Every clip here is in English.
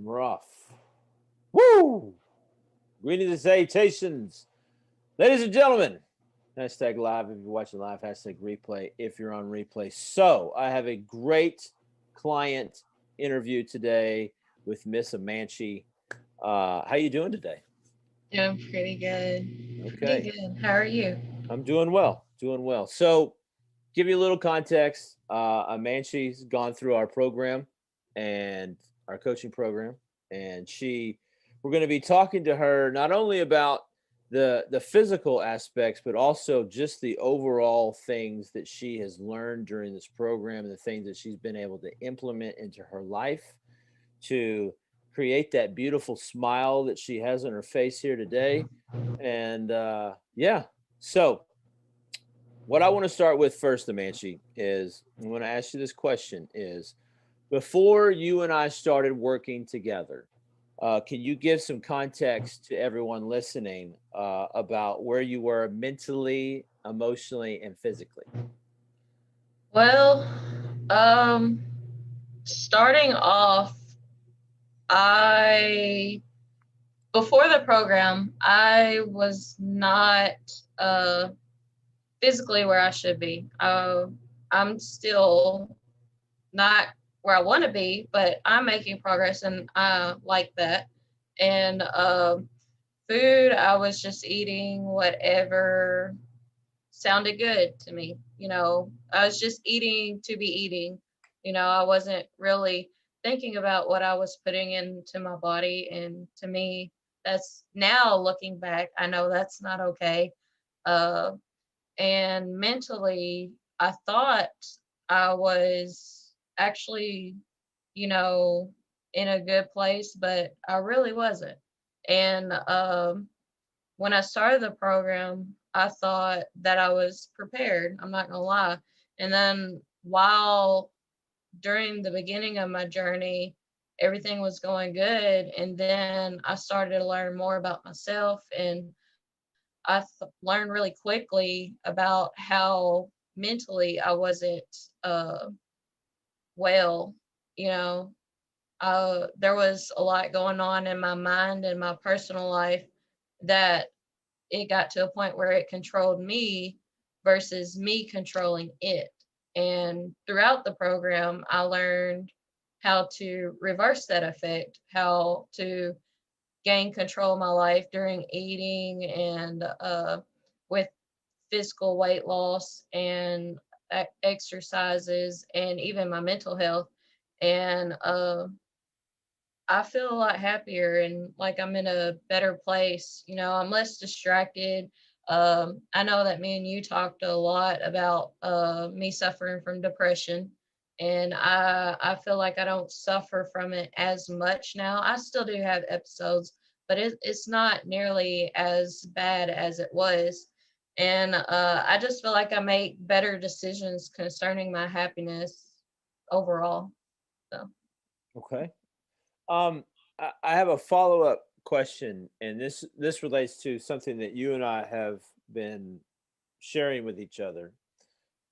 We're off. Woo! Greetings and salutations, ladies and gentlemen. Hashtag live if you're watching live. Hashtag replay if you're on replay. So I have a great client interview today with Miss Amanchee. How you doing today? Doing pretty good. Pretty Okay, good. How are you? I'm doing well. Doing well. So, give you a little context. Amanchee's gone through our program and our coaching program, and we're going to be talking to her not only about the physical aspects, but also just the overall things that she has learned during this program and the things that she's been able to implement into her life to create that beautiful smile that she has on her face here today. And yeah, so what I want to start with first, Amanchee, is I'm going to ask you this question: is before you and I started working together, can you give some context to everyone listening about where you were mentally, emotionally, and physically? Well, um, starting off, I before the program, I was not uh physically where I should be. I'm still not where I want to be, but I'm making progress, and I like that. And food, I was just eating whatever sounded good to me. I was just eating to be eating. I wasn't really thinking about what I was putting into my body. And to me, that's now looking back, I know that's not okay. Uh, and mentally, I thought I was actually, you know, in a good place, but I really wasn't. And when I started the program, I thought that I was prepared. I'm not gonna lie. And then while during the beginning of my journey, everything was going good, and then I started to learn more about myself, and learned really quickly about how mentally I wasn't uh, well. You know, there was a lot going on in my mind and my personal life that it got to a point where it controlled me versus me controlling it. And throughout the program, I learned how to reverse that effect, how to gain control of my life during eating and with physical weight loss and exercises and even my mental health. And I feel a lot happier and like I'm in a better place. I'm less distracted. I know that me and you talked a lot about me suffering from depression, and I feel like I don't suffer from it as much now. I still do have episodes, but it's not nearly as bad as it was. And I just feel like I make better decisions concerning my happiness overall. So. Okay. Um, I have a follow up question, and this relates to something that you and I have been sharing with each other,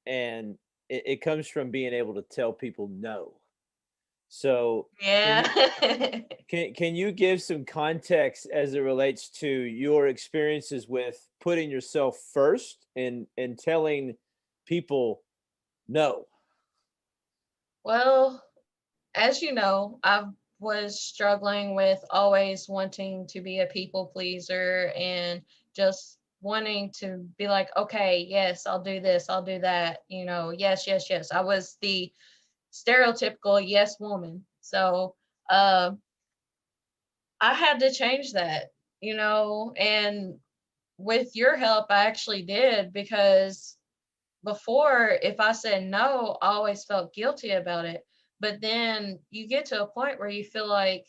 and it comes from being able to tell people no. So can you Yeah. can you give some context as it relates to your experiences with putting yourself first and telling people no? Well, as you know, I was struggling with always wanting to be a people pleaser and just wanting to be like, okay, yes, I'll do this, I'll do that. Yes, yes, yes. I was the stereotypical yes woman. So uh, I had to change that, and with your help, I actually did because before, if I said no, I always felt guilty about it. But then you get to a point where you feel like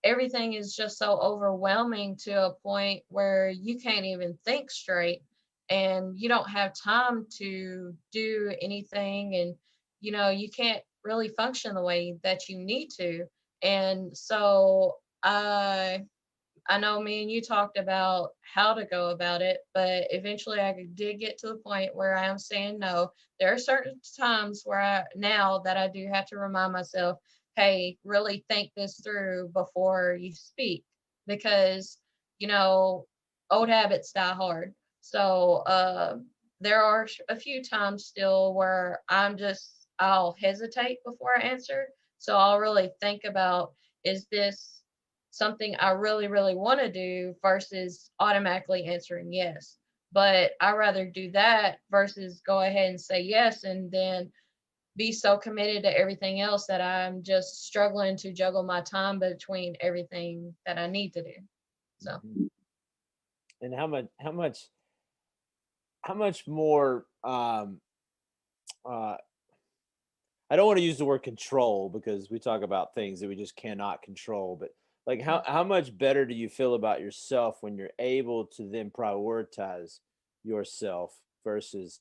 everything is just so overwhelming to a point where you can't even think straight and you don't have time to do anything, and you can't really function the way that you need to. And so I know me and you talked about how to go about it, but eventually I did get to the point where I am saying no. There are certain times where now that I do have to remind myself hey, really think this through before you speak, because, you know, old habits die hard. So there are a few times still where I'll hesitate before I answer. So I'll really think about, is this something I really, really want to do versus automatically answering yes. But I rather do that versus go ahead and say yes and then be so committed to everything else that I'm just struggling to juggle my time between everything that I need to do. So, Mhm. And how much more uh I don't want to use the word control because we talk about things that we just cannot control, but like how much better do you feel about yourself when you're able to then prioritize yourself versus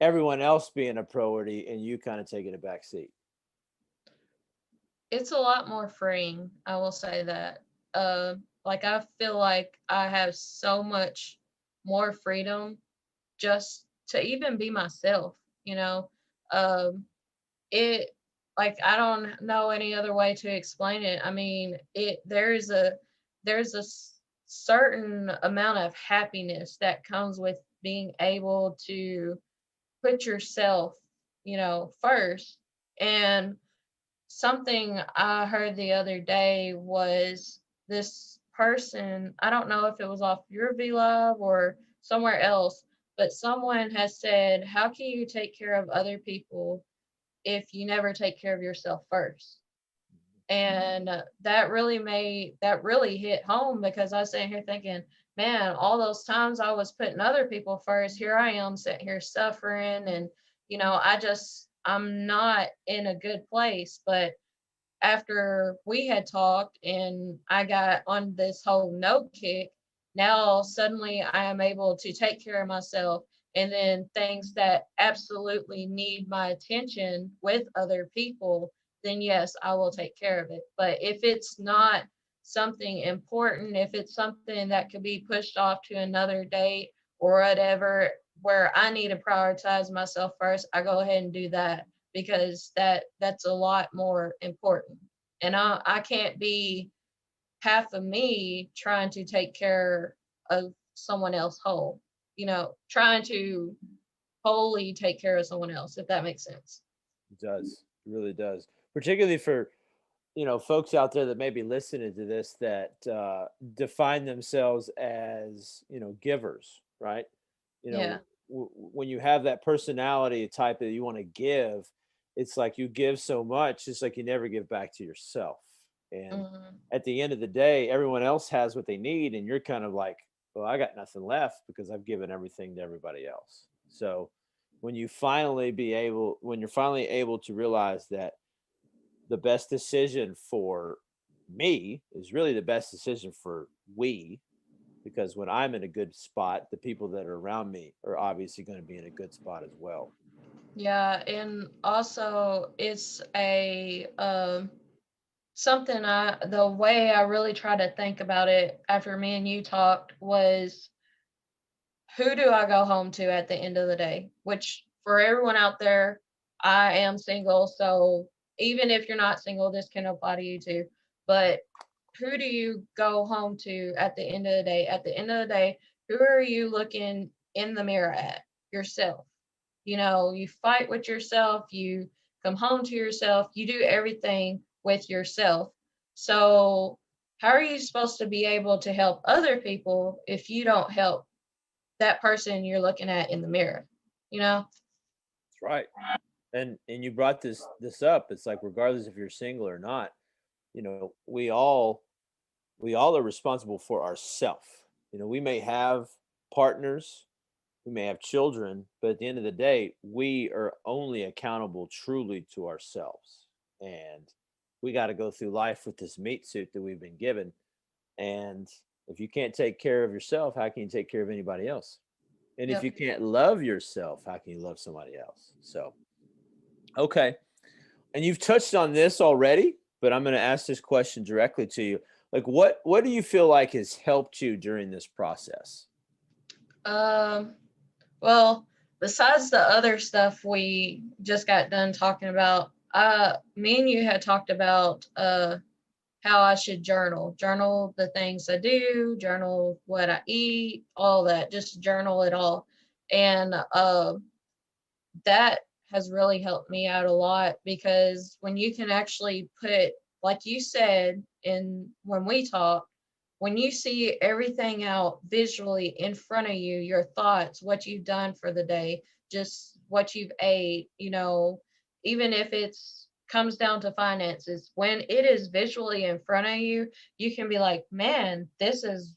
everyone else being a priority and you kind of taking a back seat? it's a lot more freeing, I will say that. Uh, like I feel like I have so much more freedom just to even be myself, you know. Um, it like I don't know any other way to explain it. I mean, there's a certain amount of happiness that comes with being able to put yourself, first. And something I heard the other day was this person, I don't know if it was off your V Live or somewhere else, but someone has said, how can you take care of other people if you never take care of yourself first? And that really hit home, because I was sitting here thinking, man, all those times I was putting other people first, here I am sitting here suffering, and I'm not in a good place. But after we had talked and I got on this whole no kick, now suddenly I am able to take care of myself. And then things that absolutely need my attention with other people, then yes, I will take care of it. But if it's not something important, if it's something that could be pushed off to another date or whatever, where I need to prioritize myself first, I go ahead and do that, because that's a lot more important. And I can't be half of me trying to take care of someone else whole, trying to wholly take care of someone else, if that makes sense. It does. It really does. Particularly for, folks out there that may be listening to this that define themselves as, givers, right? You know, Yeah. when you have that personality type that you want to give, it's like you give so much, it's like you never give back to yourself. And Hmm. at the end of the day, everyone else has what they need, and you're kind of like, well, I got nothing left because I've given everything to everybody else. So when you're finally able to realize that the best decision for me is really the best decision for we, because when I'm in a good spot, the people that are around me are obviously going to be in a good spot as well. Yeah, and also it's a something I the way I really try to think about it after me and you talked was, who do I go home to at the end of the day? Which, for everyone out there, I am single. So even if you're not single, this can apply to you too. But who do you go home to at the end of the day? At the end of the day, who are you looking in the mirror at? Yourself. You fight with yourself, you come home to yourself, you do everything with yourself. So, how are you supposed to be able to help other people if you don't help that person you're looking at in the mirror, you know? That's right. And you brought this up. It's like regardless if you're single or not, we all are responsible for ourself. We may have partners, we may have children, but at the end of the day, we are only accountable truly to ourselves. And we got to go through life with this meat suit that we've been given. And if you can't take care of yourself, how can you take care of anybody else? And if Yep. you can't love yourself, how can you love somebody else? So, okay. And you've touched on this already, but I'm going to ask this question directly to you. Like what do you feel like has helped you during this process? Um, well, besides the other stuff we just got done talking about, Me and you had talked about how I should journal the things I do, journal what I eat, all that, just journal it all. And that has really helped me out a lot, because when you can actually put, like you said, in when we talk, when you see everything out visually in front of you, your thoughts, what you've done for the day, just what you've ate, even if it's comes down to finances, when it is visually in front of you, you can be like, man, this is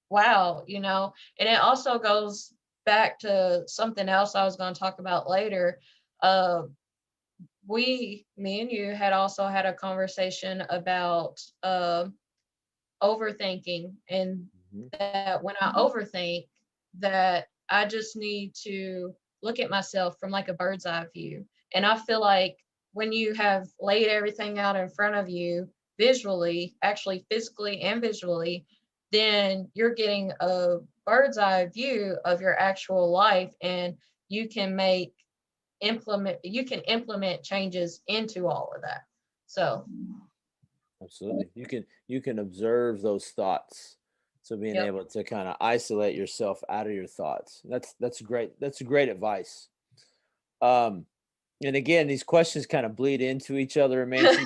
wow, and it also goes back to something else I was going to talk about later. Uh, me and you had also had a conversation about overthinking, and Mhm. that when I overthink, that I just need to look at myself from like a bird's eye view. And I feel like when you have laid everything out in front of you visually, actually physically and visually, then you're getting a bird's eye view of your actual life, and you can implement changes into all of that. So, Absolutely. You can observe those thoughts. So being yep. able to kind of isolate yourself out of your thoughts. That's great. That's great advice. Um, and again, these questions kind of bleed into each other, Manchi,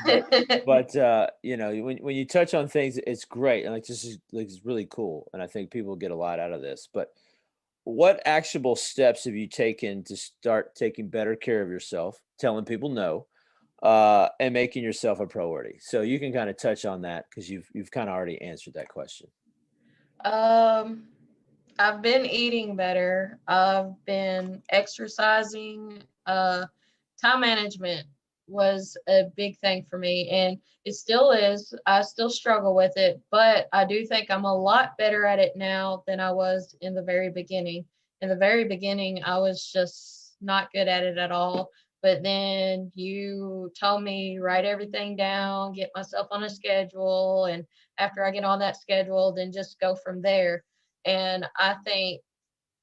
but when you touch on things, it's great. And like this is like it's really cool. And I think people get a lot out of this. But what actionable steps have you taken to start taking better care of yourself, telling people no, and making yourself a priority? So you can kind of touch on that because you've kind of already answered that question. um, I've been eating better. I've been exercising. Time management was a big thing for me, and it still is. I still struggle with it, but I do think I'm a lot better at it now than I was in the very beginning. In the very beginning, I was just not good at it at all. But then you told me write everything down, get myself on a schedule, and after I get on that schedule, then just go from there. And I think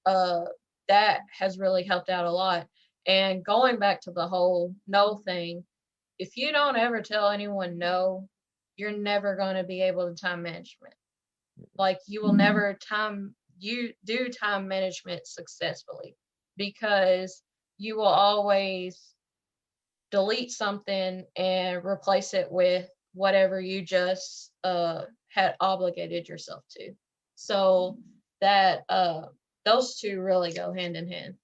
uh, that has really helped out a lot. And going back to the whole no thing, if you don't ever tell anyone no, you're never going to be able to time management. Like you will never you do time management successfully, because you will always delete something and replace it with whatever you just had obligated yourself to. So that those two really go hand in hand.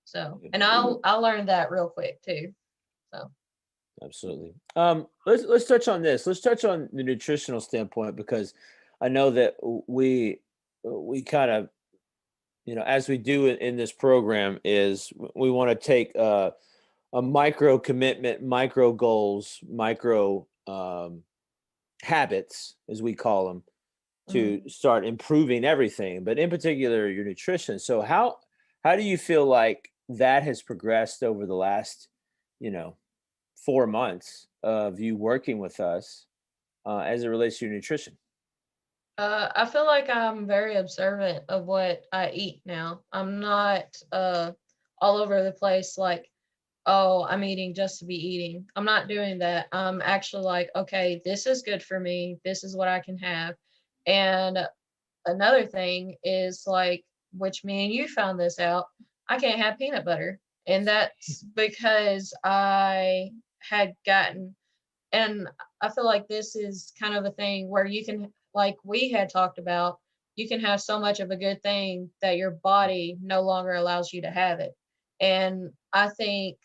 So, Yeah, and I learned that real quick too. So, absolutely. Let's touch on this. Let's touch on the nutritional standpoint because I know that we kind of as we do in this program is we want to take a micro commitment, micro goals, micro habits, as we call them, to mhm. start improving everything, but in particular your nutrition. So how do you feel like that has progressed over the last, you know, 4 months of you working with us as it relates to your nutrition? I feel like I'm very observant of what I eat now. I'm not all over the place like, oh, I'm eating just to be eating. I'm not doing that. I'm actually like, okay, this is good for me. This is what I can have. And another thing is like, which me and you found this out, I can't have peanut butter. And that's because I had gotten, and I feel like this is kind of a thing where you can, like we had talked about, you can have so much of a good thing that your body no longer allows you to have it. And I think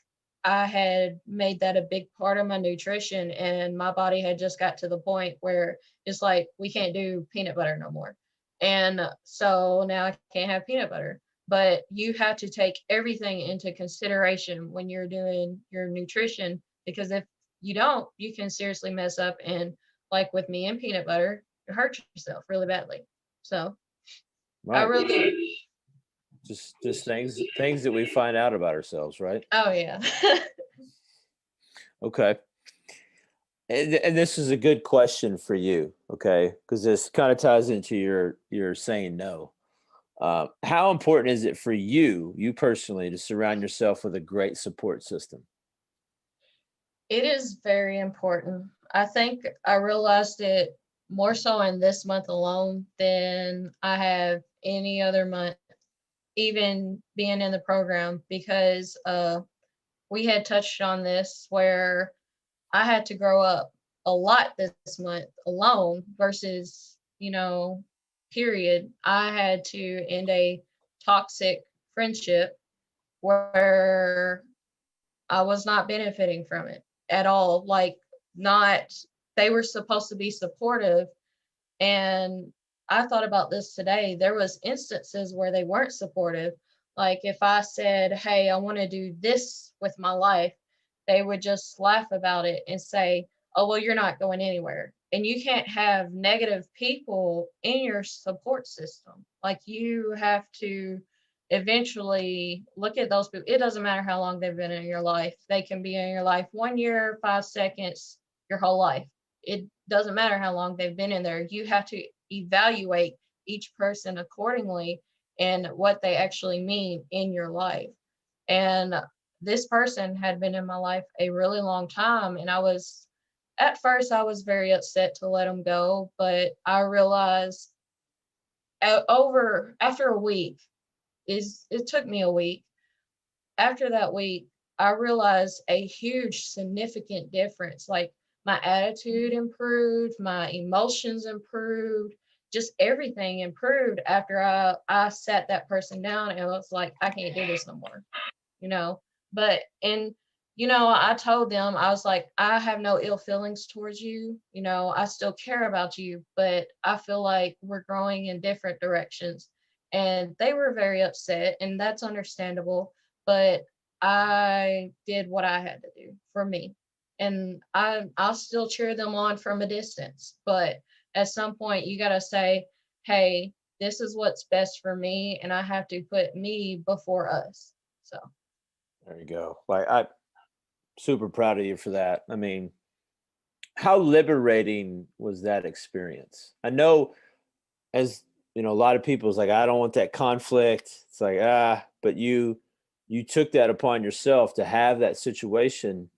I had made that a big part of my nutrition, and my body had just got to the point where it's like, we can't do peanut butter no more. And so now I can't have peanut butter. But you have to take everything into consideration when you're doing your nutrition, because if you don't, you can seriously mess up. And like with me and peanut butter, you hurt yourself really badly. So I Right. really, Just things that we find out about ourselves, right? oh yeah. Okay. And this is a good question for you, okay? Because this kind of ties into your saying no. How important is it for you, you personally, to surround yourself with a great support system? It is very important. I think I realized it more so in this month alone than I have any other month, even being in the program, because we had touched on this where I had to grow up a lot this month alone versus, period. I had to end a toxic friendship where I was not benefiting from it at all. Like, not, they were supposed to be supportive. And I thought about this today. There was instances where they weren't supportive. Like if I said, "Hey, I want to do this with my life," they would just laugh about it and say, "Oh, well, you're not going anywhere." And you can't have negative people in your support system. Like you have to eventually look at those people. It doesn't matter how long they've been in your life. They can be in your life 1 year, 5 seconds, your whole life. It doesn't matter how long they've been in there. You have to evaluate each person accordingly and what they actually mean in your life. And this person had been in my life a really long time. And at first, I was very upset to let them go. But I realized after a week, it took me a week. After that week, I realized a huge significant difference. Like my attitude improved, my emotions improved, just everything improved after I sat that person down and was like, I can't do this no more, you know. But and I told them, I was like, I have no ill feelings towards you. I still care about you, but I feel like we're growing in different directions. And they were very upset, and that's understandable. But I did what I had to do for me. And I'll still cheer them on from a distance. But at some point you gotta say, hey, this is what's best for me, and I have to put me before us. So There you go. Like I'm super proud of you for that. I mean, how liberating was that experience? I know, as a lot of people is like, I don't want that conflict. It's like, but you took that upon yourself to have that situation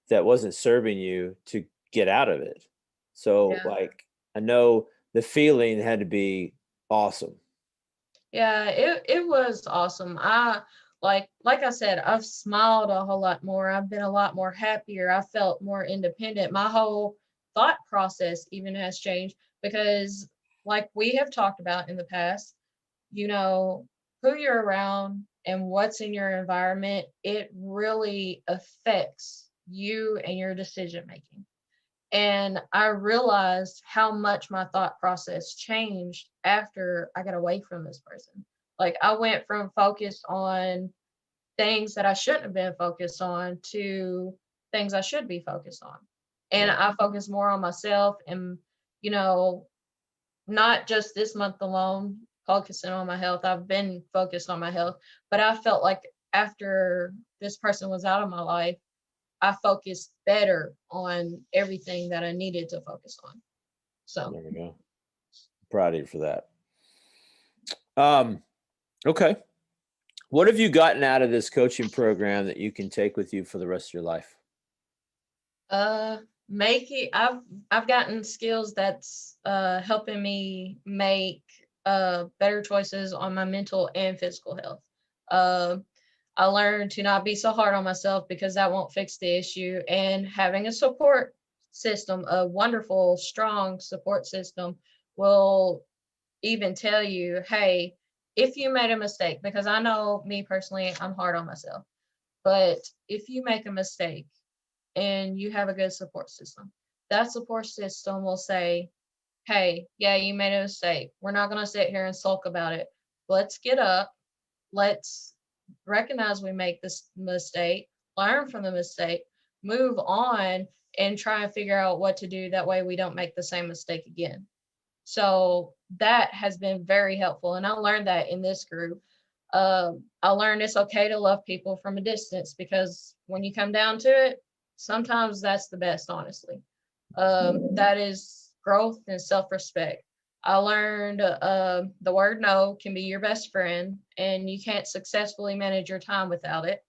that wasn't serving you to get out of it. So yeah. like, I know the feeling had to be awesome. Yeah, it was awesome. Like I said, I've smiled a whole lot more. I've been a lot more happier. I felt more independent. My whole thought process even has changed because like we have talked about in the past, you know, who you're around and what's in your environment, it really affects you and your decision making. And I realized how much my thought process changed after I got away from this person. Like I went from focused on things that I shouldn't have been focused on to things I should be focused on. And Yeah. I focused more on myself and, you know, not just this month alone, focusing on my health. I've been focused on my health, but I felt like after this person was out of my life, I focused better on everything that I needed to focus on. So, There we go. Proud of you for that. Okay. What have you gotten out of this coaching program that you can take with you for the rest of your life? uh, I've gotten skills that's helping me make better choices on my mental and physical health. Uh, I learned to not be so hard on myself because that won't fix the issue. And having a support system, a wonderful, strong support system, will even tell you, hey, if you made a mistake, because I know me personally, I'm hard on myself. But if you make a mistake and you have a good support system, that support system will say, hey, yeah, you made a mistake. We're not going to sit here and sulk about it. Let's get up. Let's recognize we make this mistake, learn from the mistake, move on, and try and figure out what to do. That way we don't make the same mistake again. So that has been very helpful. And I learned that in this group. I learned it's okay to love people from a distance because when you come down to it, sometimes that's the best, honestly. That is growth and self respect. I learned the word no can be your best friend, and you can't successfully manage your time without it.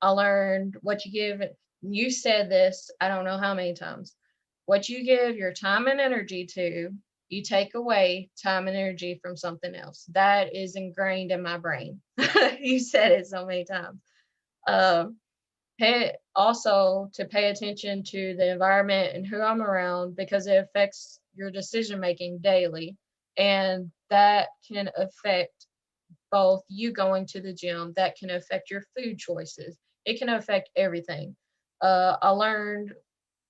I learned what you give you said this, I don't know how many times. What you give your time and energy to, you take away time and energy from something else. That is ingrained in my brain. You said it so many times. Um, also to pay attention to the environment and who I'm around, because it affects your decision making daily. And that can affect both you going to the gym, that can affect your food choices. It can affect everything. I learned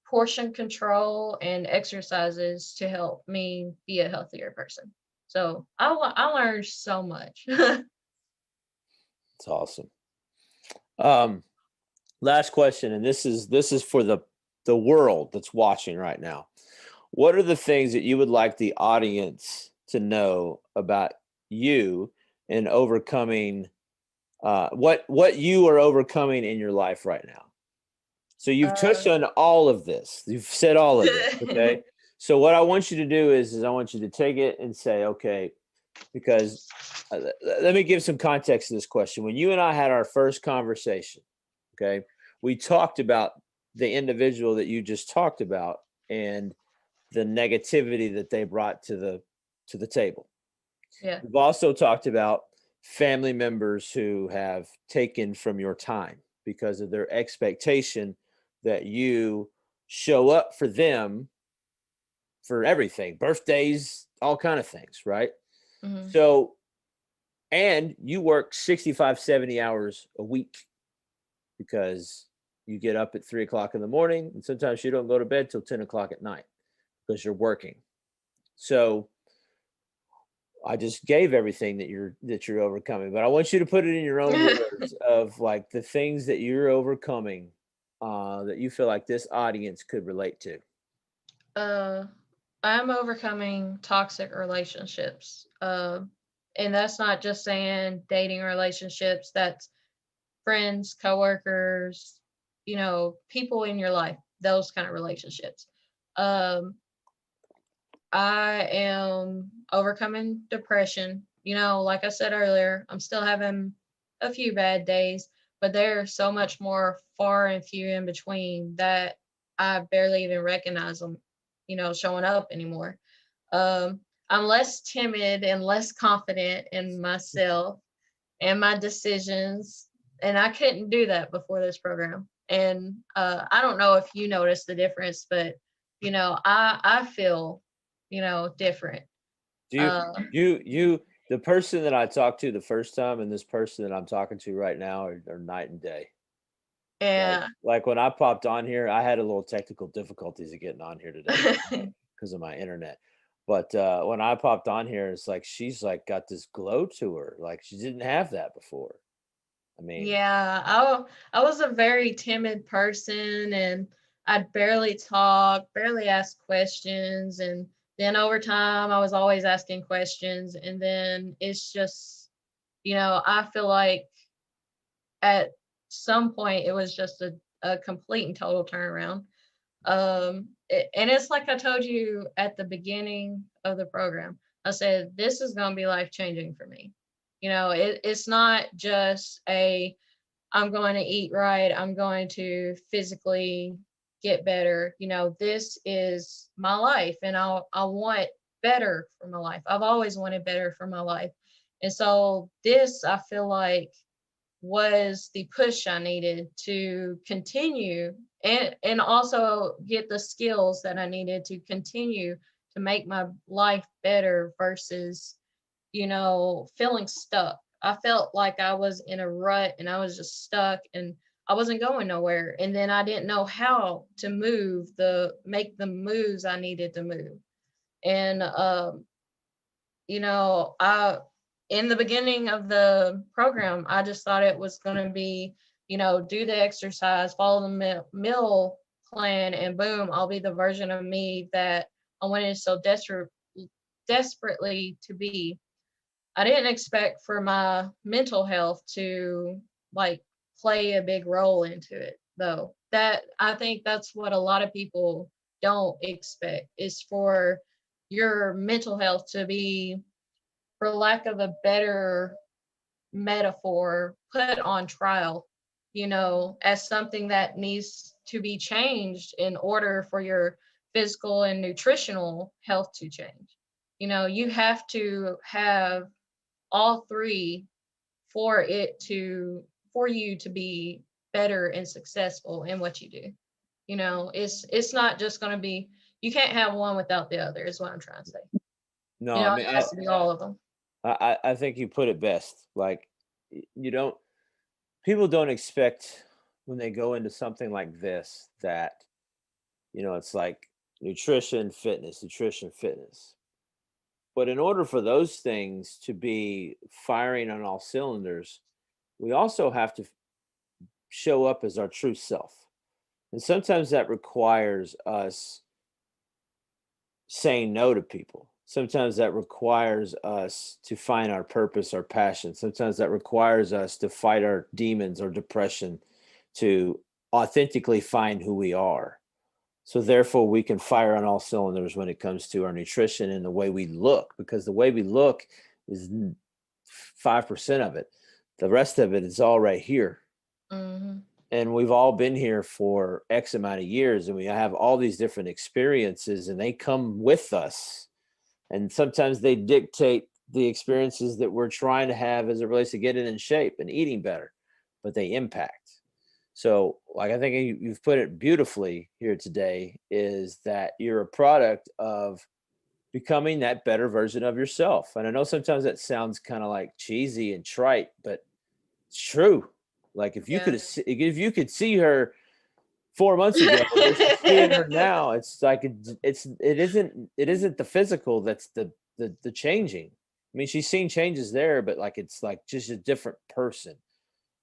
portion control and exercises to help me be a healthier person. So I learned so much. It's awesome. Um, Last question, and this is for the world that's watching right now. What are the things that you would like the audience to know about you and overcoming what you are overcoming in your life right now? So you've touched uh, on all of this. You've said all of this, okay? So what I want you to do is I want you to take it and say, okay, because let me give some context to this question. When you and I had our first conversation, okay, we talked about the individual that you just talked about and the negativity that they brought to the table. yeah. We've also talked about family members who have taken from your time because of their expectation that you show up for them for everything, birthdays, all kind of things, right? Hmm. So, and you work 65, 70 hours a week because you get up at 3 o'clock in the morning and sometimes you don't go to bed till 10 o'clock at night because you're working. So I just gave everything that you're overcoming, but I want you to put it in your own words of like the things that you're overcoming that you feel like this audience could relate to. uh, I'm overcoming toxic relationships. And that's not just saying dating relationships, that's friends, coworkers, people in your life, those kind of relationships. Um, I am overcoming depression. Like I said earlier, I'm still having a few bad days, but they're so much more far and few in between that I barely even recognize them, showing up anymore. I'm less timid and less confident in myself and my decisions. And I couldn't do that before this program. And I don't know if you noticed the difference, but I feel different. Do you Uh, the person that I talked to the first time and this person that I'm talking to right now are night and day. and Like when I popped on here, I had a little technical difficulties of getting on here today because of my internet. But when I popped on here, it's like she's like got this glow to her, like she didn't have that before. I mean, yeah, I was a very timid person, and I'd barely talk, barely ask questions, and then over time I was always asking questions, and then it's just, I feel like at some point it was just a complete and total turnaround. And it's like I told you at the beginning of the program. I said this is going to be life changing for me. It's not just I'm going to eat right, I'm going to physically get better. This is my life, and I want better for my life. I've always wanted better for my life. And so this, I feel like, was the push I needed to continue and also get the skills that I needed to continue to make my life better versus, feeling stuck. I felt like I was in a rut and I was just stuck and I wasn't going nowhere. And then I didn't know how to make the moves I needed to move. And I in the beginning of the program, I just thought it was going to be, do the exercise, follow the meal plan, and boom, I'll be the version of me that I wanted so desperately to be. I didn't expect for my mental health to like play a big role into it, though. That I think that's what a lot of people don't expect is for your mental health to be, for lack of a better metaphor, put on trial. as something that needs to be changed in order for your physical and nutritional health to change. You have to have all three for you to be better and successful in what you do. It's not just going to be, you can't have one without the other is what I'm trying to say. No, I mean, It has to be all of them. I think you put it best. Like, you don't, people don't expect when they go into something like this that, it's like nutrition, fitness. But in order for those things to be firing on all cylinders, we also have to show up as our true self. And sometimes that requires us saying no to people. Sometimes that requires us to find our purpose, our passion. Sometimes that requires us to fight our demons or depression, to authentically find who we are. So therefore we can fire on all cylinders when it comes to our nutrition and the way we look, because the way we look is 5% of it. The rest of it is all right here. Mm-hmm. And we've all been here for X amount of years, and we have all these different experiences, and they come with us. And sometimes they dictate the experiences that we're trying to have as it relates to getting in shape and eating better, but they impact. So, like, I think you've put it beautifully here today, is that you're a product of becoming that better version of yourself. And I know sometimes that sounds kind of like cheesy and trite, but it's true. Like, if you Yeah. if you could see her 4 months ago versus seeing her now, it's like it isn't the physical that's the changing. I mean, she's seen changes there, but like it's like just a different person.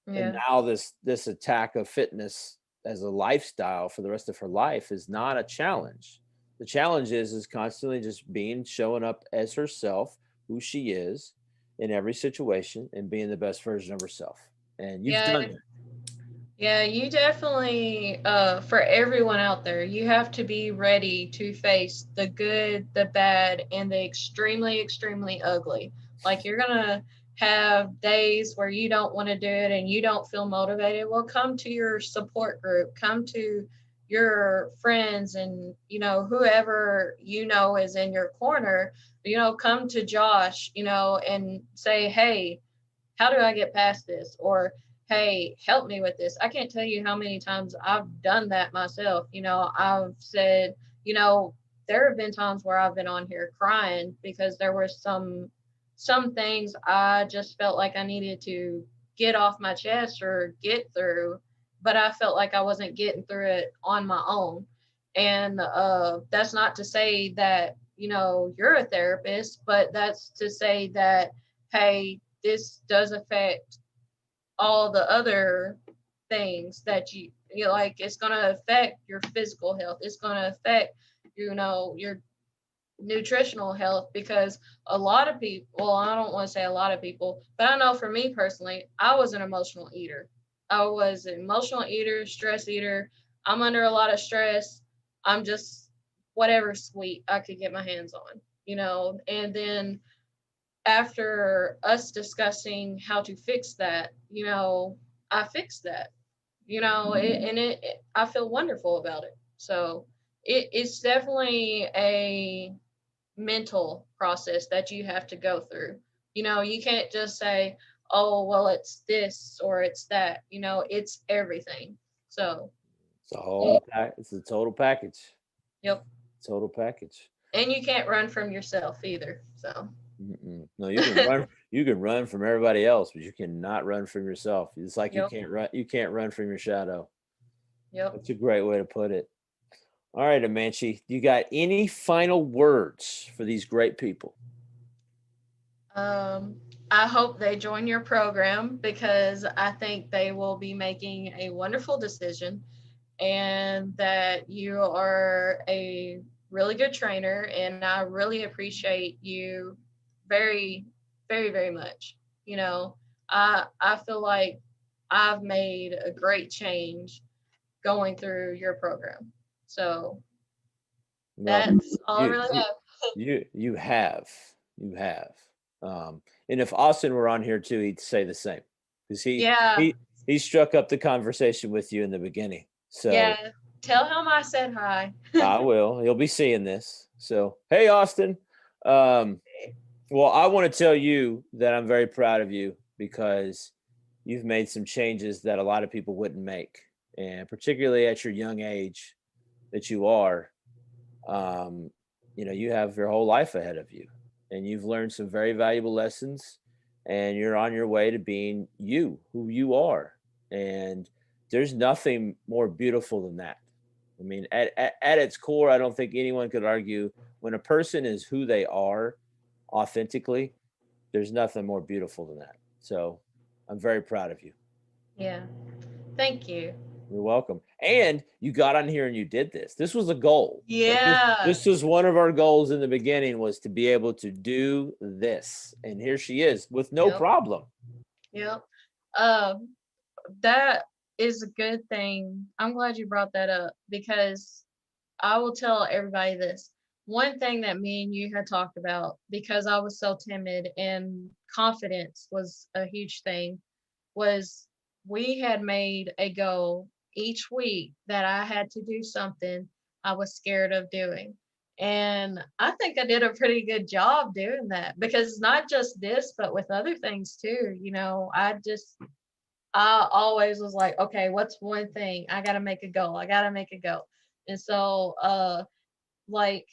And Yeah. now this attack of fitness as a lifestyle for the rest of her life is not a challenge. The challenge is constantly just showing up as herself, who she is in every situation, and being the best version of herself. And you've Yeah. done that. Yeah, you definitely, for everyone out there, you have to be ready to face the good, the bad, and the extremely, extremely ugly. Like, you're going to have days where you don't want to do it and you don't feel motivated. Well, come to your support group, come to your friends, and, whoever is in your corner, come to Josh, and say, hey, how do I get past this? Or, hey, help me with this. I can't tell you how many times I've done that myself. I've said, there have been times where I've been on here crying because there were some things I just felt like I needed to get off my chest or get through, but I felt like I wasn't getting through it on my own. And that's not to say that, you're a therapist, but that's to say that, hey, this does affect all the other things that like. It's going to affect your physical health. It's going to affect, your nutritional health, because a lot of people, well, I don't want to say a lot of people, but I know for me personally, I was an emotional eater. I was an emotional eater, stress eater. I'm under a lot of stress. I'm just whatever sweet I could get my hands on, and then after us discussing how to fix that, I fixed that, I feel wonderful about it. So it's definitely a mental process that you have to go through. You can't just say, oh, well, it's this or it's that, it's everything. So, It's a total package. yep. Total package. And you can't run from yourself either. So, Mm-mm. No, you can run. You can run from everybody else, but you cannot run from yourself. It's like you yep. can't run. You can't run from your shadow. Yep. That's a great way to put it. All right, Amanchee, you got any final words for these great people? Um, I hope they join your program because I think they will be making a wonderful decision, and that you are a really good trainer. And I really appreciate you very, very, very much. I feel like I've made a great change going through your program. So Well, that's all I you really you have. you have you have. And if Austin were on here too, he'd say the same, because he Yeah, he he struck up the conversation with you in the beginning. So Yeah. Tell him I said hi. I will. He'll be seeing this. So, hey, Austin. Um, well, I want to tell you that I'm very proud of you because you've made some changes that a lot of people wouldn't make. And particularly at your young age that you are, um, you have your whole life ahead of you and you've learned some very valuable lessons and you're on your way to being you, who you are. And there's nothing more beautiful than that. I mean, at its core, I don't think anyone could argue when a person is who they are authentically, there's nothing more beautiful than that. So I'm very proud of you. Yeah. Thank you. You're welcome. And you got on here and you did this. This was a goal. Like Yeah. this was one of our goals in the beginning was to be able to do this. And here she is with no Yep. problem. Yep. Um, that is a good thing. I'm glad you brought that up because I will tell everybody this. One thing that me and you had talked about, because I was so timid and confidence was a huge thing, was we had made a goal each week that I had to do something I was scared of doing. And I think I did a pretty good job doing that because it's not just this, but with other things too. I always was like, okay, what's one thing? I got to make a goal. I got to make a goal. And so, like,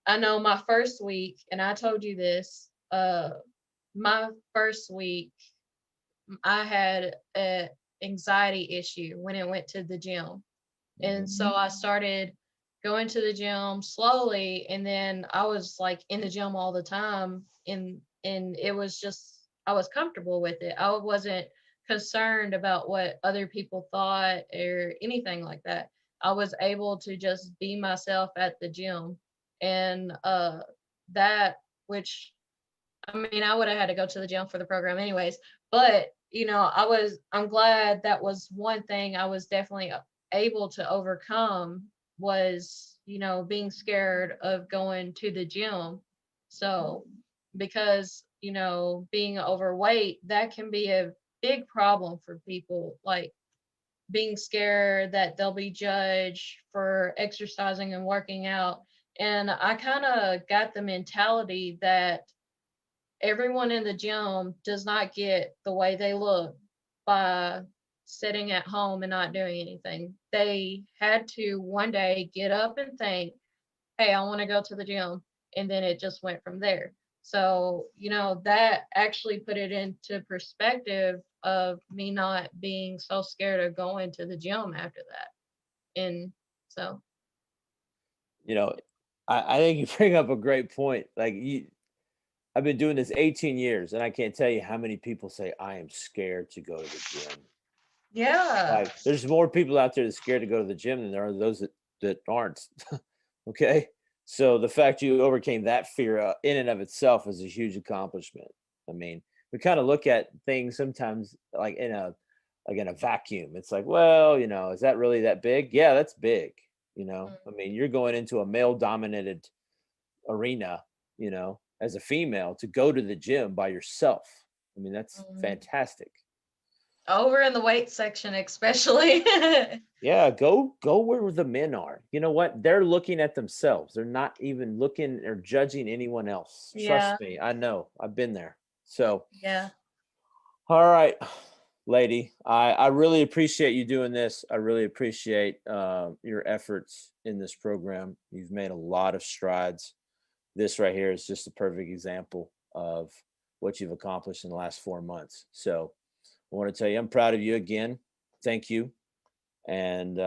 I know my first week, and I told you this, my first week, I had a anxiety issue when I went to the gym. And Mhm. so I started going to the gym slowly, and then I was like in the gym all the time, and it was just I was comfortable with it. I wasn't concerned about what other people thought or anything like that. I was able to just be myself at the gym, and that which I mean, I would have had to go to the gym for the program anyways, but I'm glad that was one thing I was definitely able to overcome was, being scared of going to the gym. So, because, being overweight, that can be a big problem for people, like being scared that they'll be judged for exercising and working out. And I kind of got the mentality that everyone in the gym does not get the way they look by sitting at home and not doing anything. They had to one day get up and think, hey, I want to go to the gym. And then it just went from there. So, that actually put it into perspective of me not being so scared of going to the gym after that. And so, You know, I think you bring up a great point. I've been doing this 18 years and I can't tell you how many people say I am scared to go to the gym. yeah, Like there's more people out there that's scared to go to the gym than there are those that aren't. Okay. So the fact you overcame that fear in and of itself is a huge accomplishment. I mean, we kind of look at things sometimes like in a vacuum. It's like, well, is that really that big? Yeah, that's big. I mean, you're going into a male dominated arena, as a female to go to the gym by yourself. I mean, that's mhm. fantastic. Over in the weight section, especially. Yeah, go where the men are. You know what? They're looking at themselves. They're not even looking or judging anyone else. Yeah, Trust me, I know. I've been there. So, yeah. all right, lady. I really appreciate you doing this. I really appreciate your efforts in this program. You've made a lot of strides. This right here is just a perfect example of what you've accomplished in the last 4 months. So, I want to tell you, I'm proud of you again. Thank you. And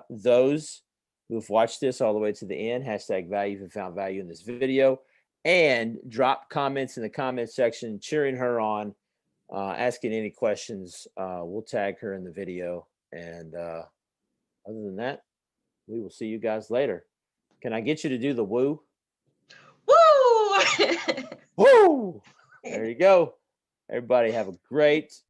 those who have watched this all the way to the end, hashtag value if you found value in this video, and drop comments in the comment section, cheering her on, asking any questions. We'll tag her in the video. And other than that, we will see you guys later. Can I get you to do the woo? Woo! Woo! There you go. Everybody have a great